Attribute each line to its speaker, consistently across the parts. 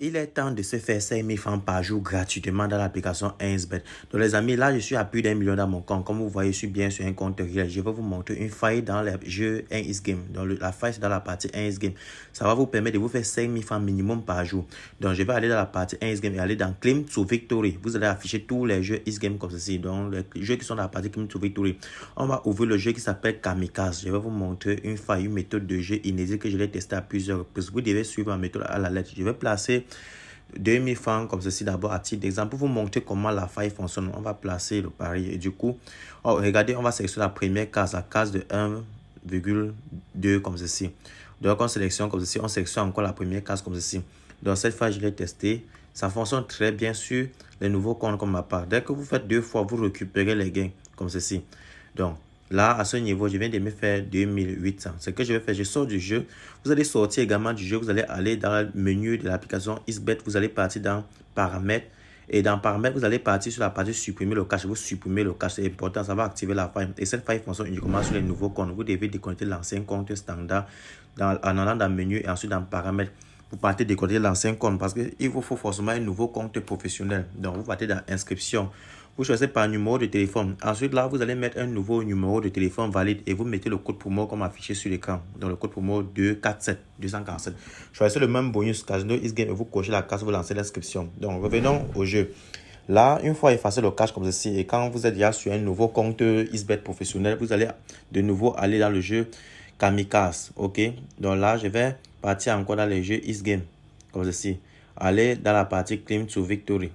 Speaker 1: Il est temps de se faire 5000 francs par jour gratuitement dans l'application 1xBet. Donc les amis, là je suis à plus d'1 million dans mon compte. Comme vous voyez, je suis bien sur un compte réel. Je vais vous montrer une faille dans le jeu 1xGame. Donc la faille c'est dans la partie 1xGame. Ça va vous permettre de vous faire 5000 francs minimum par jour. Donc je vais aller dans la partie 1xGame et aller dans Claim to Victory. Vous allez afficher tous les jeux xGame comme ceci. Donc les jeux qui sont dans la partie Claim to Victory. On va ouvrir le jeu qui s'appelle Kamikaze. Je vais vous montrer une faille, une méthode de jeu inédite que je l'ai testé à plusieurs reprises. Vous devez suivre ma méthode à la lettre. Je vais placer 2000 francs comme ceci d'abord à titre d'exemple pour vous montrer comment la faille fonctionne. On va placer le pari et du coup, regardez, on va sélectionner la première case, la case de 1,2 comme ceci. Donc on sélectionne comme ceci, on sélectionne encore la première case comme ceci. Donc cette fois, je l'ai testé. Ça fonctionne très bien sur les nouveaux comptes comme ma part. Dès que vous faites 2 fois, vous récupérez les gains comme ceci. Donc là, à ce niveau, je viens de me faire 2800. Ce que je vais faire, je sors du jeu. Vous allez sortir également du jeu. Vous allez aller dans le menu de l'application xBet. Vous allez partir dans Paramètres. Et dans Paramètres, vous allez partir sur la partie Supprimer le cache. Vous supprimez le cache. C'est important. Ça va activer la faille. Et cette faille fonctionne uniquement sur les nouveaux comptes. Vous devez déconnecter l'ancien compte standard en allant dans le menu et ensuite dans Paramètres. Vous partez déconnecter l'ancien compte parce qu'il vous faut forcément un nouveau compte professionnel. Donc, vous partez dans Inscription. Vous choisissez par numéro de téléphone. Ensuite, là, vous allez mettre un nouveau numéro de téléphone valide et vous mettez le code promo comme affiché sur l'écran. Donc, le code promo 247. Choisissez le même bonus Casino xGame et vous cochez la case, vous lancez l'inscription. Donc, revenons au jeu. Là, une fois effacé le cache comme ceci et quand vous êtes déjà sur un nouveau compte xBet professionnel, vous allez de nouveau aller dans le jeu Kamikaze. Ok, donc là, je vais partir encore dans les jeux xGame comme ceci. Aller dans la partie Claim to Victory.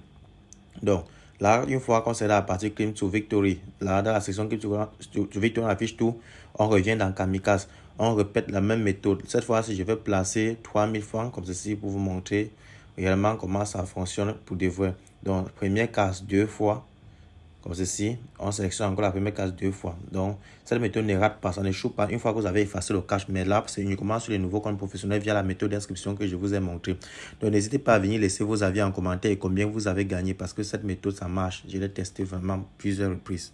Speaker 1: Donc, là, une fois qu'on s'est dans la partie Claim to Victory, là, dans la section Claim to Victory, on affiche tout. On revient dans Kamikaze. On répète la même méthode. Cette fois-ci, je vais placer 3000 francs comme ceci pour vous montrer réellement comment ça fonctionne pour de vrai. Donc, première case 2 fois. Comme ceci, on sélectionne encore la première case 2 fois. Donc, cette méthode ne rate pas, ça ne choue pas une fois que vous avez effacé le cache. Mais là, c'est uniquement sur les nouveaux comptes professionnels via la méthode d'inscription que je vous ai montré. Donc, n'hésitez pas à venir laisser vos avis en commentaire et combien vous avez gagné parce que cette méthode, ça marche. Je l'ai testé vraiment plusieurs reprises.